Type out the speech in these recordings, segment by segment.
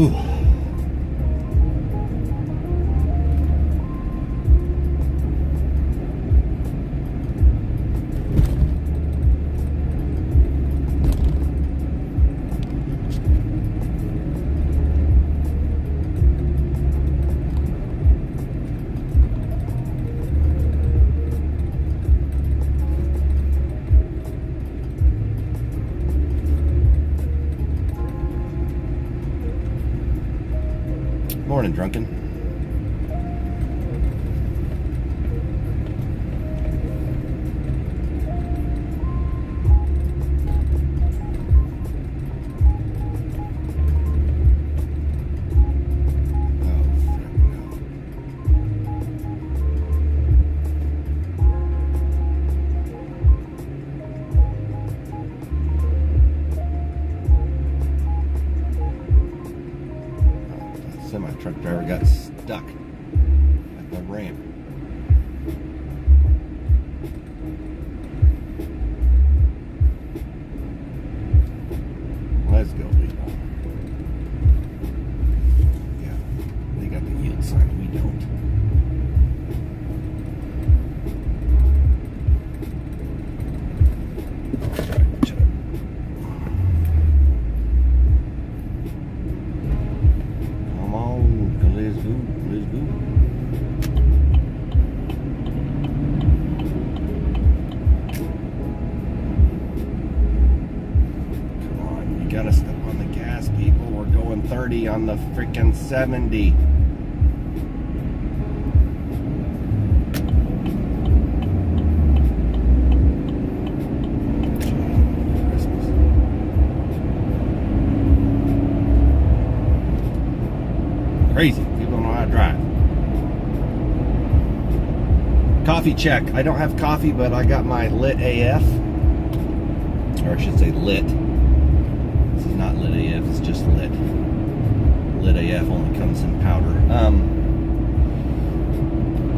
Whew. Morning, drunken. Semi-truck driver got stuck at the ramp. Let's go, people. Yeah, they got the yield sign. We don't. Gotta step on the gas, people. We're going 30 on the freaking 70. Crazy. People don't know how to drive. Coffee check. I don't have coffee, but I got my Lit AF. Or I should say Lit. This is not Lit AF, it's just Lit. Lit AF only comes in powder.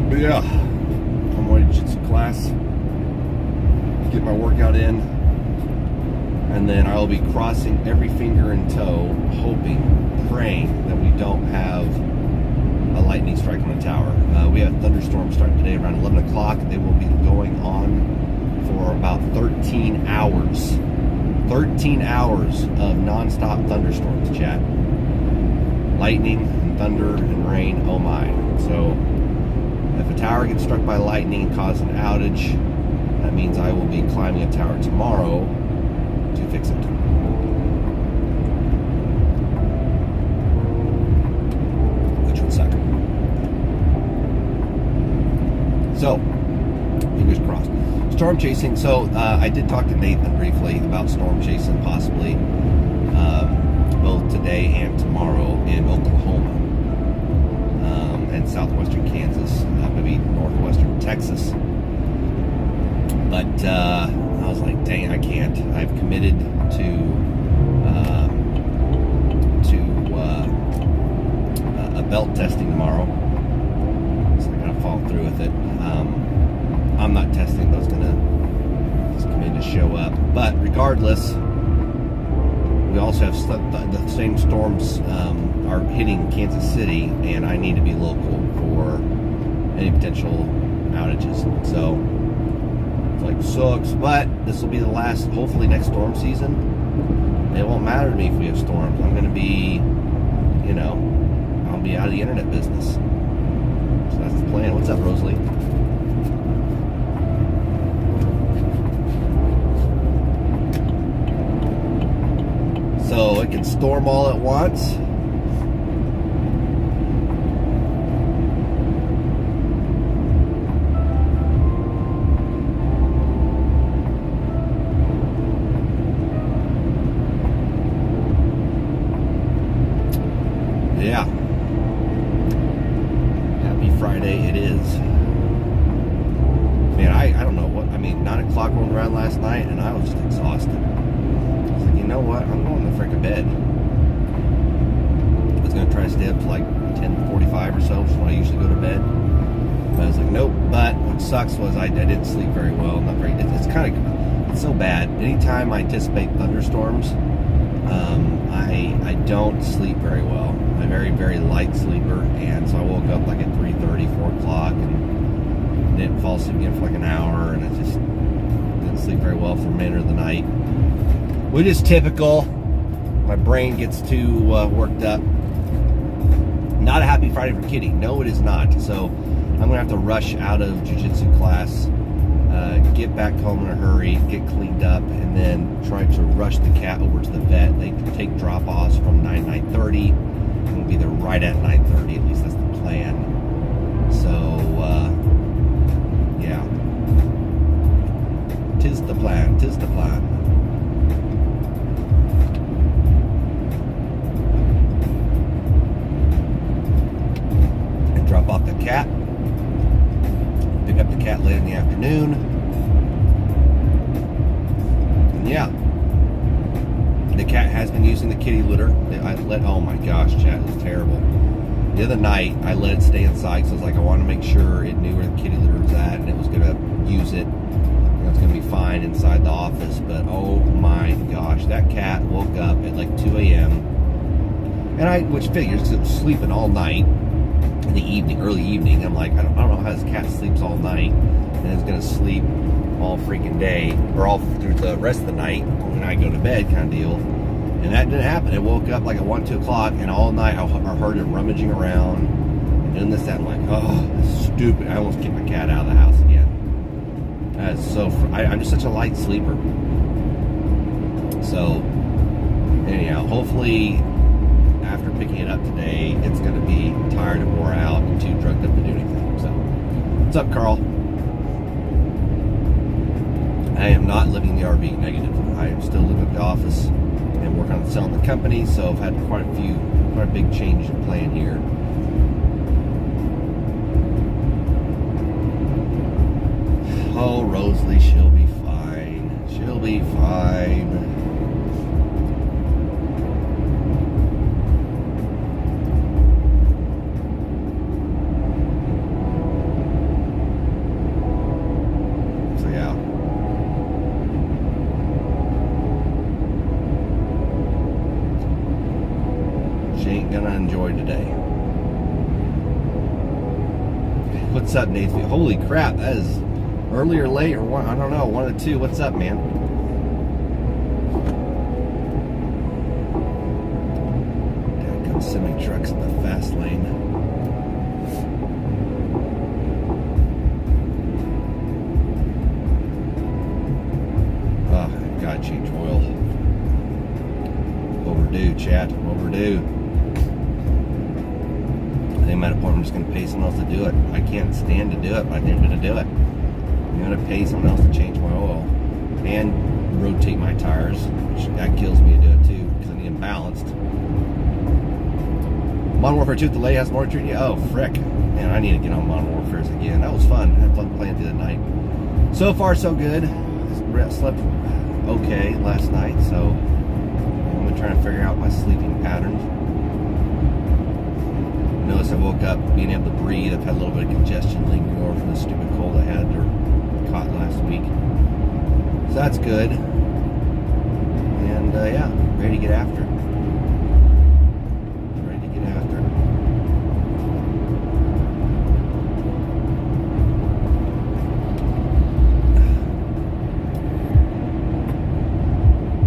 But yeah, I'm going to jiu-jitsu class, get my workout in, and then I'll be crossing every finger and toe, hoping, praying that we don't have a lightning strike on the tower. We have thunderstorms starting today around 11 o'clock. They will be going on for about 13 hours. 13 hours of non-stop thunderstorms, chat. Lightning and thunder and rain, oh my. So if a tower gets struck by lightning and causes an outage, that means I will be climbing a tower tomorrow to fix it. Which would suck. So, fingers crossed. Storm chasing. So I did talk to Nathan briefly about storm chasing possibly both today and tomorrow in Oklahoma and southwestern Kansas, maybe northwestern Texas. But I was like, dang, I can't. I've committed to a belt testing tomorrow, so I gotta follow through with it. I'm not testing, but I was gonna just commit to show up. But regardless, we also have the same storms are hitting Kansas City, and I need to be local for any potential outages. So it's like sucks, but this will be the last, hopefully, next storm season. It won't matter to me if we have storms. I'm gonna be, I'll be out of the internet business. So that's the plan. What's up, Rosalie? So it can storm all at once. Yeah. Happy Friday it is. Man, I don't know what, 9 o'clock rolled around last night and I was just exhausted. I was like, you know what? I'm going to freaking bed. I was going to try to stay up to like 10:45 or so, which is when I usually go to bed. But I was like, nope. But what sucks was I didn't sleep very well. Not very, it's so bad. Anytime I anticipate thunderstorms, I don't sleep very well. I'm a very, very light sleeper, and so I woke up like at 3:30, 4 o'clock, and didn't fall asleep again for like an hour, and I just didn't sleep very well for the remainder of the night, which is typical. My brain gets too worked up. Not a happy Friday for Kitty. No, it is not. So I'm going to have to rush out of jiu-jitsu class, get back home in a hurry, get cleaned up, and then try to rush the cat over to the vet. They take drop-offs from 9:30, and we'll be there right at 9:30. At least that's the plan. So, yeah. 'Tis the plan. 'Tis the plan. And drop off the cat. Pick up the cat late in the afternoon. And yeah, the cat has been using the kitty litter. Oh my gosh, chat, it was terrible. The other night, I let it stay inside because I was like, I want to make sure it knew where the kitty litter was at and it was going to use it. It was going to be fine inside the office. But oh my gosh, that cat woke up at like 2 a.m. And which figures, because it was sleeping all night. In the evening, early evening, I'm like, I don't know how this cat sleeps all night and is going to sleep all freaking day or all through the rest of the night when I go to bed, kind of deal. And that didn't happen. It woke up like at 1, 2 o'clock, and all night I heard it rummaging around and doing this, that. I'm like, oh, that's stupid. I almost kicked my cat out of the house again. That is so. I'm just such a light sleeper. So, anyhow, hopefully, after picking it up today, it's going to be tired and wore out and too drugged up to do anything. So, what's up, Carl? I am not living in the RV, negative. I am still living at the office and working on selling the company, so I've had quite a big change in plan here. Oh, Rosalie, she'll be fine. She'll be fine. What's up, Nathan? Holy crap, that is early or late or one, I don't know, one of the two. What's up, man? Got semi trucks in the fast lane. Oh, gotta change oil. Overdue, chat. Overdue. I'm at a point I'm just going to pay someone else to do it. I can't stand to do it, but I think I'm going to do it. I'm going to pay someone else to change my oil and rotate my tires, which that kills me to do it too, because I need them balanced. Modern Warfare 2 delay has more treat. Oh, frick. Man, I need to get on Modern Warfare again. That was fun. I had fun playing through the night. So far, so good. Slept okay last night, so I'm going to try to figure out my sleeping patterns. Notice I woke up being able to breathe. I've had a little bit of congestion lingering over from the stupid cold I had or caught last week. So that's good. And yeah, ready to get after it. Ready to get after it.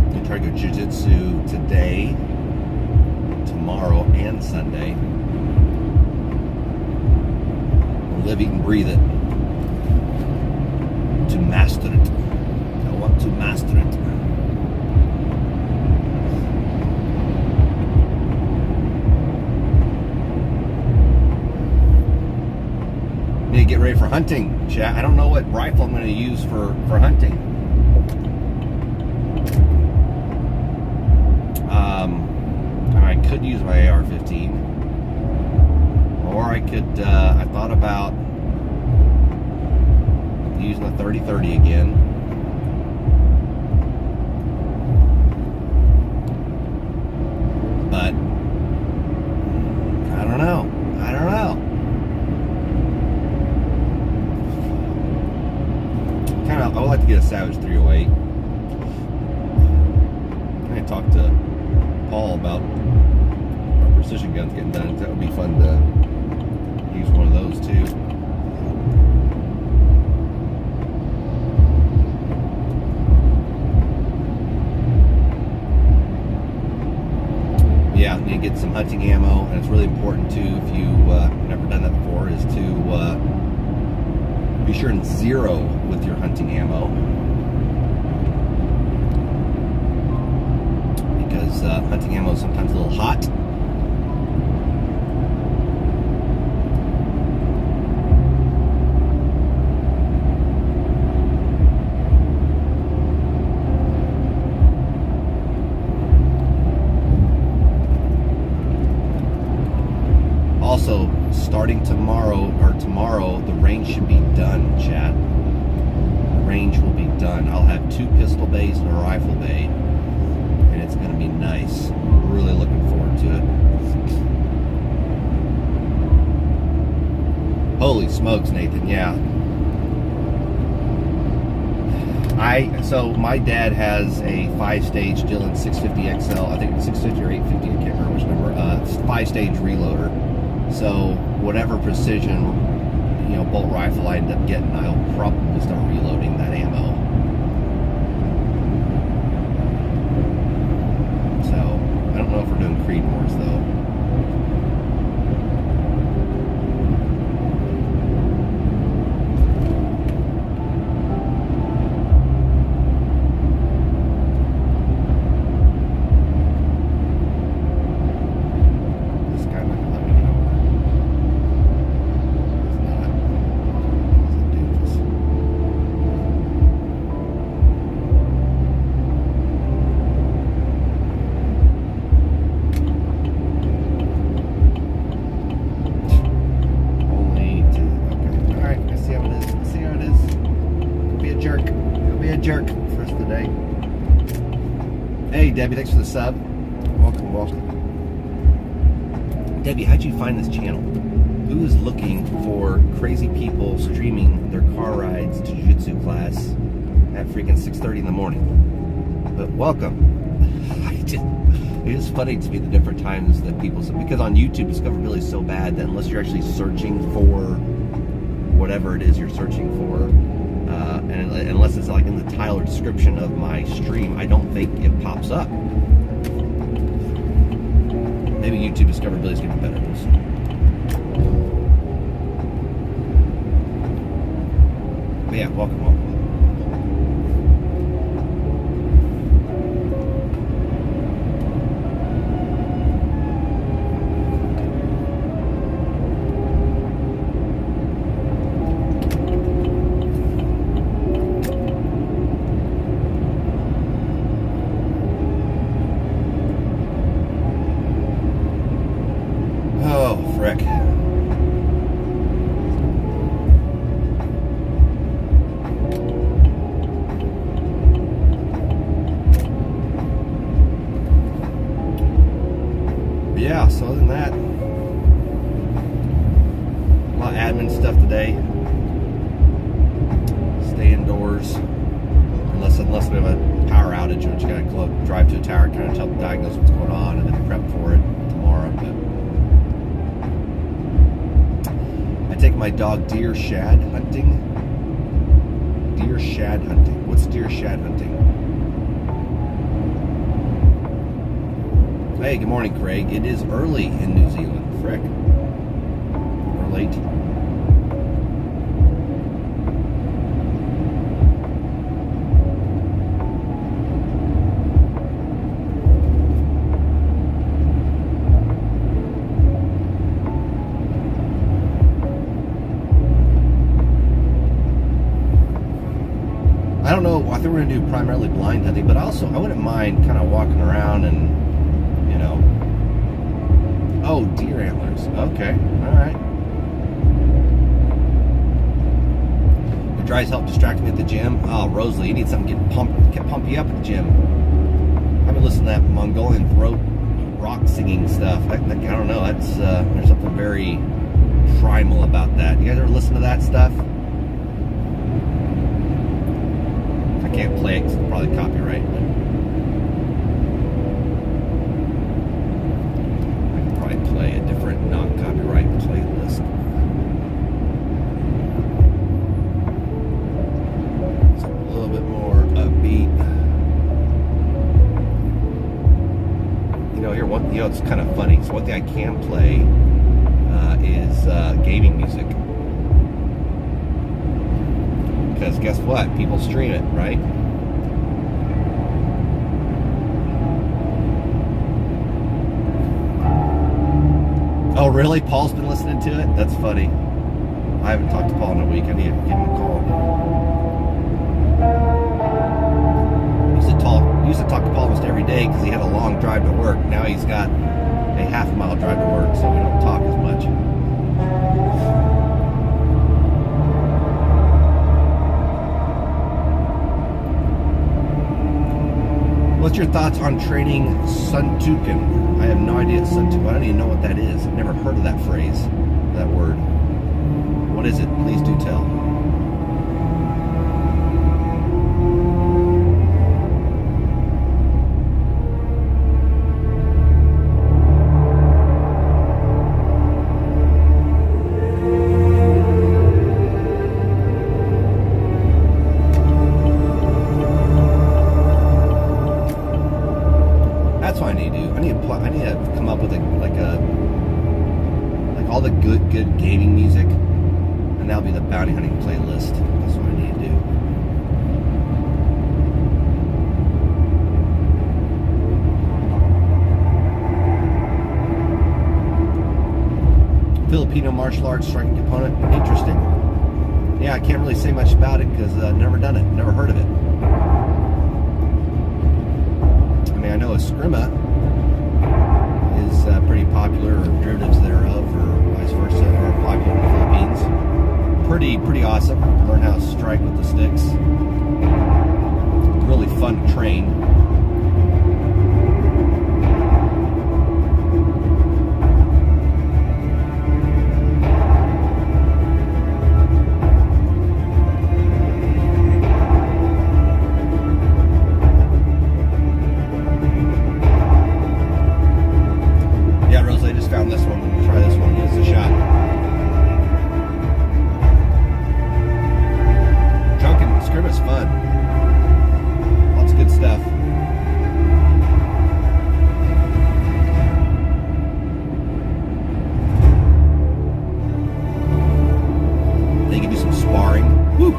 I'm going to try to go jiu-jitsu today, tomorrow, and Sunday. Live, eat, and breathe it. To master it. I want to master it. Need to get ready for hunting, chat. I don't know what rifle I'm going to use for hunting. I could use my AR-15. Or I could, I thought about using the 30-30 again. But, I don't know. I would like to get a Savage 308. I talked to Paul about our precision guns getting done. That would be fun to use one of those too. Yeah, need to get some hunting ammo, and it's really important too, if you've never done that before, is to be sure and zero with your hunting ammo, because hunting ammo is sometimes a little hot. Also, starting tomorrow, the range should be done, chat. The range will be done. I'll have 2 pistol bays and a rifle bay, and it's going to be nice. Really looking forward to it. Holy smokes, Nathan, yeah. So my dad has a 5-stage Dillon 650 XL, I think it's 650 or 850, I can't remember which number, 5-stage reloader. So whatever precision, bolt rifle I end up getting, I'll probably start reloading that ammo. So I don't know if we're doing Creedmoors though. Debbie, thanks for the sub. Welcome, welcome. Debbie, how'd you find this channel? Who is looking for crazy people streaming their car rides to jiu-jitsu class at freaking 6:30 in the morning? But welcome. It is funny to me the different times that people, because on YouTube discoverability is so bad that unless you're actually searching for whatever it is you're searching for, and unless it's like in the title or description of my stream, I don't think it pops up. Maybe YouTube discoverability is getting better. But yeah, welcome. Yeah, so other than that, a lot of admin stuff today. Stay indoors, unless we have a power outage, which you gotta drive to a tower, kind of help diagnose what's going on, and then prep for it tomorrow. But I take my dog deer shad hunting. Deer shad hunting. What's deer shad hunting? Hey, good morning, Craig. It is early in New Zealand. Frick. Or late. I don't know. I think we're going to do primarily blind hunting, but also I wouldn't mind kind of walking around and oh, deer antlers. Okay, all right. The dries help distract me at the gym. Oh, Rosalie, you need something to pump you up at the gym. I've been listening to that Mongolian throat rock singing stuff. I don't know. That's there's something very primal about that. You guys ever listen to that stuff? I can't play it because it'll probably copyright. it's kind of funny. So one thing I can play is gaming music. Because guess what? People stream it, right? Oh, really? Paul's been listening to it? That's funny. I haven't talked to Paul in a week. I need to give him a call. Used to talk to Paul almost every day because he had a long drive to work. Now he's got a half-mile drive to work, so we don't talk as much. What's your thoughts on training Suntukan? I have no idea Suntukan. I don't even know what that is. I've never heard of that phrase, that word. What is it? Please do tell. That's what I need to do. I need to come up with like all the good gaming music, and that'll be the bounty hunting playlist. That's what I need to do. Filipino martial arts striking component. Interesting. Yeah, I can't really say much about it because I've never done it, never heard of it. I know Eskrima is pretty popular, or derivatives thereof, or vice versa, are popular in the Philippines. Pretty awesome. Learn how to strike with the sticks. Really fun to train. This one, try this one, give us a shot. Drunken Eskrima is fun. Lots of good stuff. They can do some sparring. Woo!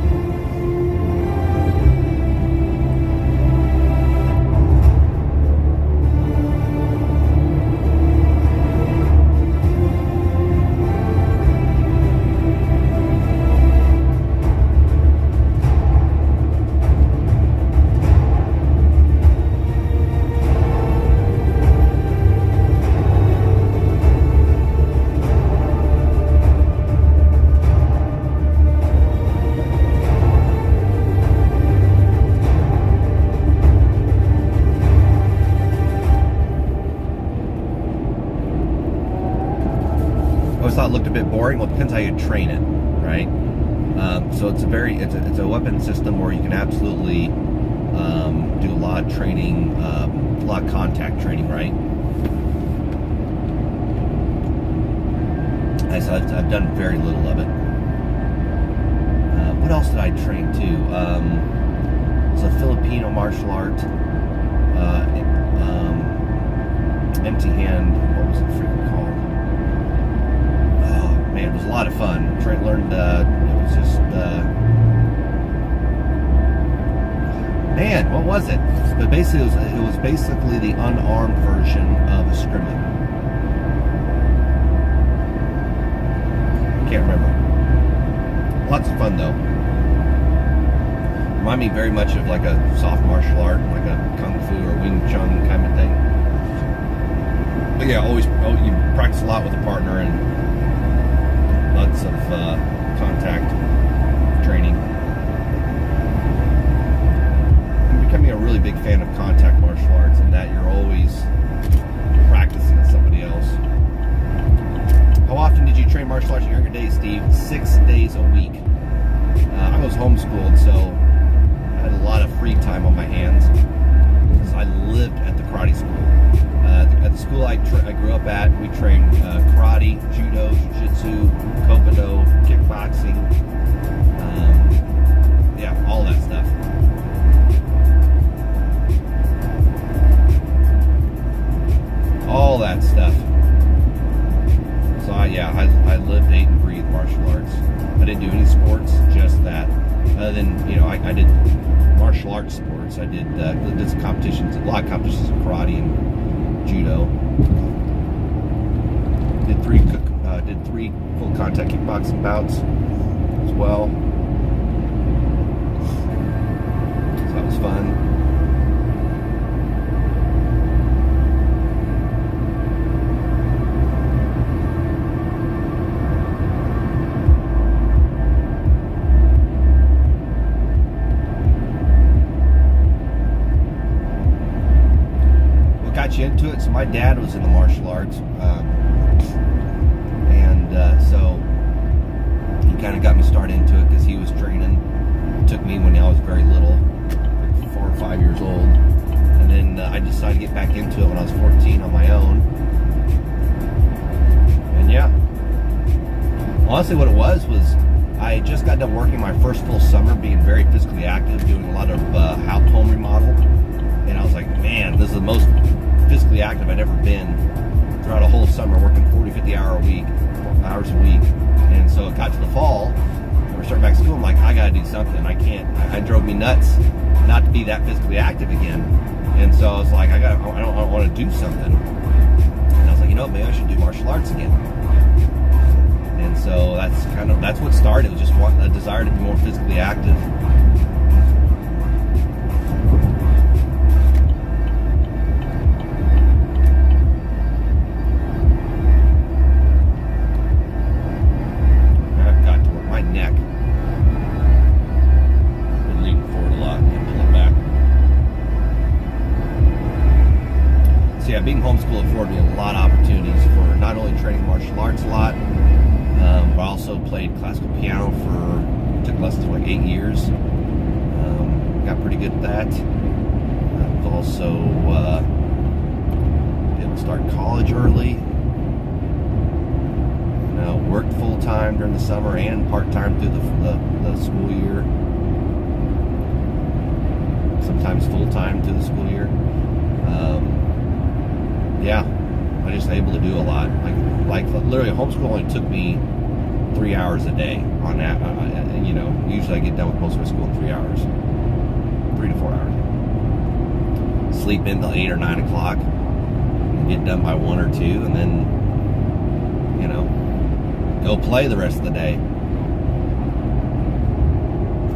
Thought it looked a bit boring. Well, it depends how you train it, right? So it's a weapon system where you can absolutely do a lot of training, a lot of contact training, right? I've done very little of it. What else did I train too? It's a Filipino martial art, empty hand. What was it freaking called? Man, it was a lot of fun. Learned, it was just, man, what was it? But basically, it was basically the unarmed version of Eskrima. Can't remember. Lots of fun though. Remind me very much of like a soft martial art, like a Kung Fu or Wing Chun kind of thing. But yeah, you practice a lot with a partner and lots of contact training. I'm becoming a really big fan of contact martial arts, and that you're always practicing with somebody else. How often did you train martial arts in your younger days, Steve? 6 days a week. I was homeschooled, so I had a lot of free time on my hands because I lived at the karate school. At the school I grew up at, we trained karate, judo, jiu-jitsu, kobudo, kickboxing, yeah, all that stuff. All that sports. I did some competitions, a lot of competitions in karate and judo. Did three full contact kickboxing bouts as well. So that was fun. Got you into it. So my dad was in the martial arts, so he kind of got me started into it because he was training. It took me when I was very little, like 4 or 5 years old, and then I decided to get back into it when I was 14 on my own. And yeah, honestly, what it was I just got done working my first full summer, being very physically active, doing a lot of home remodel, and I was like, man, this is the most physically active I'd ever been throughout a whole summer, working 40, 50 hours a week. And so it got to the fall, and we're starting back to school. I'm like, I gotta do something. I can't. It drove me nuts not to be that physically active again. And so I was like, I want to do something. And I was like, maybe I should do martial arts again. And so that's what started. It was just a desire to be more physically active. Being homeschooled afforded me a lot of opportunities for not only training martial arts a lot, but I also played classical piano took lessons for like 8 years. Got pretty good at that. I've also able to start college early. Worked full time during the summer and part time through the school year. Sometimes full time through the school year. Yeah, I just able to do a lot. Like literally, homeschool only took me 3 hours a day on that. Usually I get done with most of my school in 3 hours, 3 to 4 hours. Sleep in till 8 or 9 o'clock, and get done by 1 or 2, and then go play the rest of the day.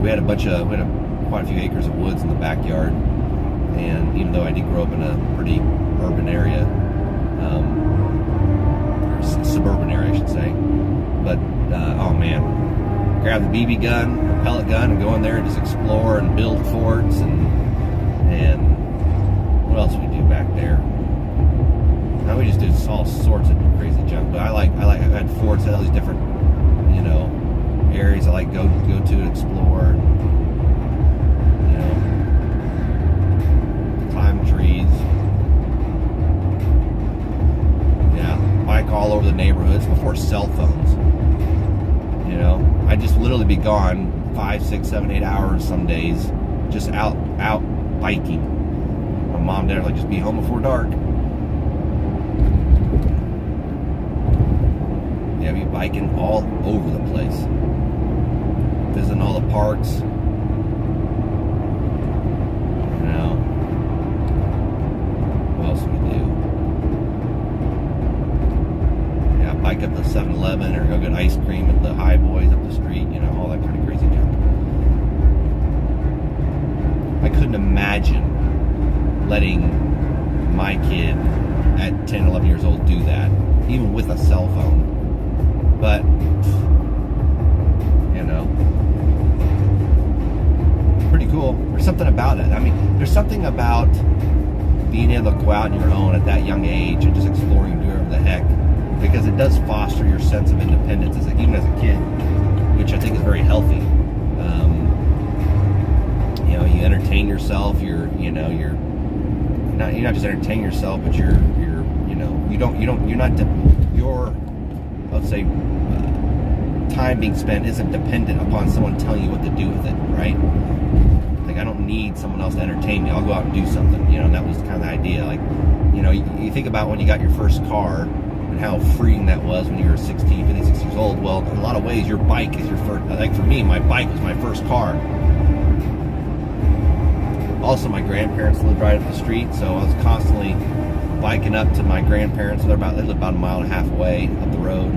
We had quite a few acres of woods in the backyard, and even though I did grow up in a pretty urban area, suburban area I should say, but oh man, grab the BB gun or pellet gun and go in there and just explore and build forts and what else we do back there? Now we just did all sorts of crazy junk, but I had forts, had all these different areas I like go to and explore. Climb trees. Bike all over the neighborhoods before cell phones. I'd just literally be gone 5, 6, 7, 8 hours some days, just out biking. My mom and dad were like, just be home before dark. Yeah, be biking all over the place, visiting all the parks. What else we do? Bike up to 7-Eleven or go get ice cream at the High Boys up the street, all that kind of crazy junk. I couldn't imagine letting my kid at 10, 11 years old do that, even with a cell phone. But, pretty cool. There's something about it. There's something about being able to go out on your own at that young age and just exploring and doing whatever the heck, because it does foster your sense of independence even as a kid, which I think is very healthy. You entertain yourself. You're not just entertaining yourself, but you're not your let's say time being spent isn't dependent upon someone telling you what to do with it, right? Like, I don't need someone else to entertain me. I'll go out and do something. That was kind of the idea. Like, you think about when you got your first car and how freeing that was when you were 16, 15, 16 years old. Well, in a lot of ways, your bike is your first. Like for me, my bike was my first car. Also, my grandparents lived right up the street, so I was constantly biking up to my grandparents. They live about a mile and a half away up the road.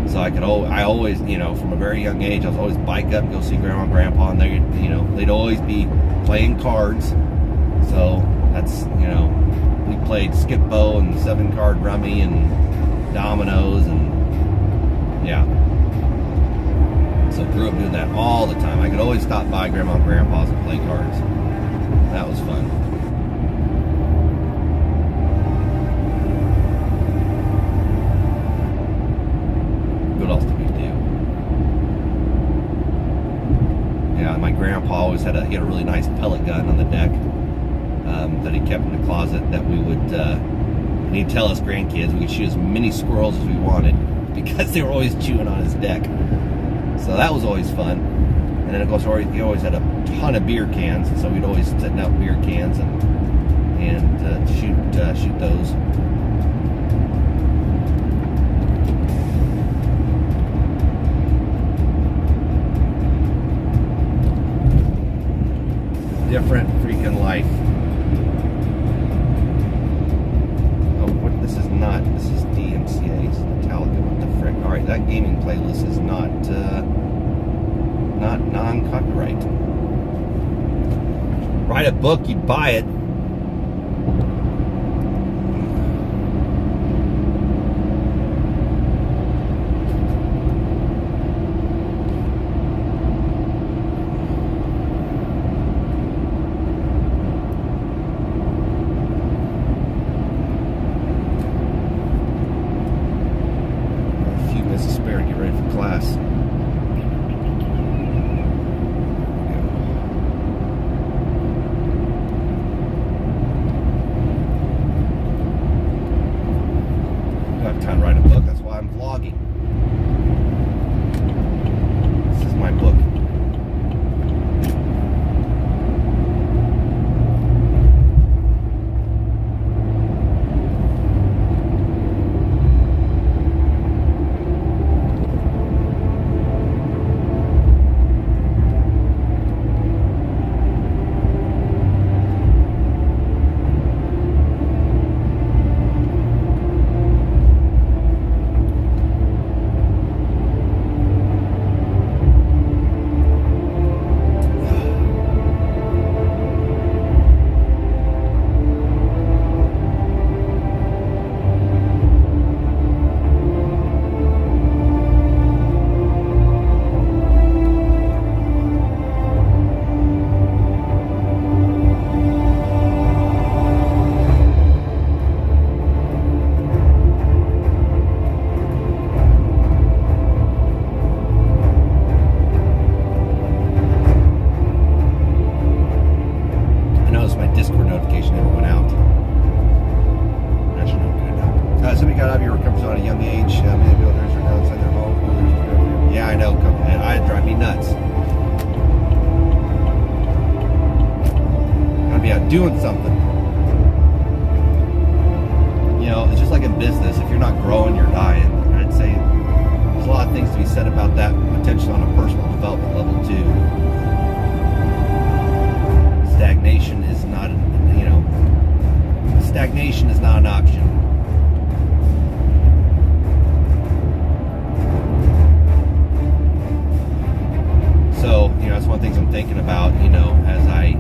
So I always, from a very young age, I was always bike up and go see grandma and grandpa, and they'd always be playing cards. So that's, we played Skip-Bo and 7-card rummy and dominoes, and yeah. So grew up doing that all the time. I could always stop by grandma and grandpa's and play cards. That was fun. What else did we do? Yeah, my grandpa always had a really nice pellet gun on the deck that he kept in the closet that we would, and he'd tell us grandkids we could shoot as many squirrels as we wanted because they were always chewing on his deck. So that was always fun. And then of course he always had a ton of beer cans, and so we'd always set out beer cans and shoot those. Different freaking life. This is DMCA, it's Metallica, what the frick. Alright, that gaming playlist is not non-copyright. Write a book, you'd buy it. Class. I have time to write a book, that's why I'm vlogging. This is my book. Doing something. It's just like in business. If you're not growing, you're dying. I'd say there's a lot of things to be said about that, potentially on a personal development level too. Stagnation is not, stagnation is not an option. So, that's one of the things I'm thinking about, as I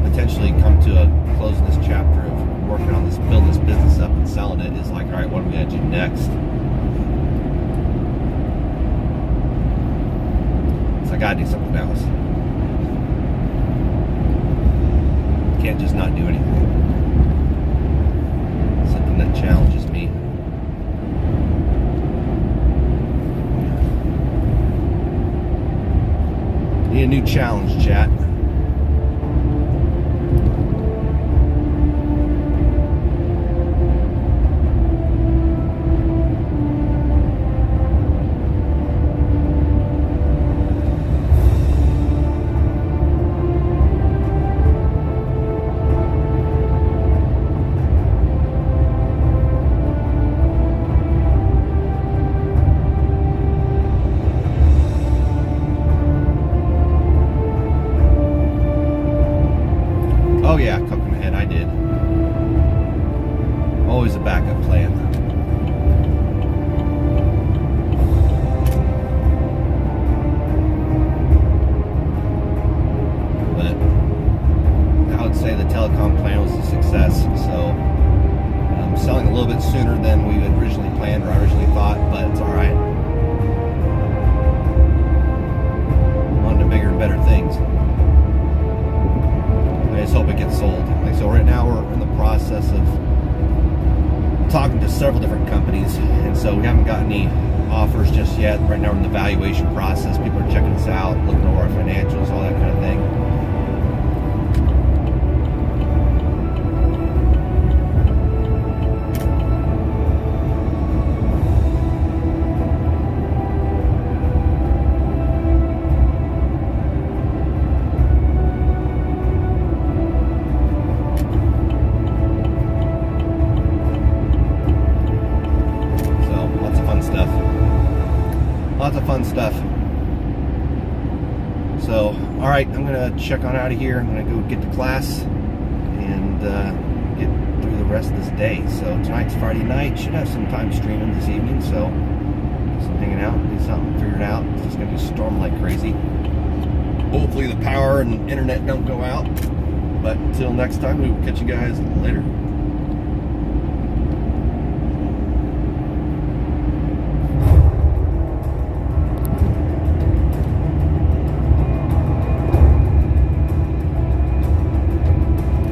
potentially come to a close in this chapter of working on this, building this business up and selling it, is like, all right, what are we going to do next? So I got to do something else. Can't just not do anything. Something that challenges me. Need a new challenge, chat. Always a backup plan. But I would say the telecom plan was a success. So I'm selling a little bit sooner than we had originally planned or I originally thought, but it's all right. On to bigger and better things. I just hope it gets sold. Like, so right now we're in the process of talking to several different companies, and so we haven't got any offers just yet. Right now we're in the valuation process. People are checking us out, looking over our financials, all that kind of thing. Lots of fun stuff. So, all right, I'm gonna check on out of here. I'm gonna go get to class and get through the rest of this day. So tonight's Friday night. Should have some time streaming this evening. So, some hanging out, do something, figure it out. It's just gonna be storming like crazy. Hopefully the power and internet don't go out. But until next time, we will catch you guys later.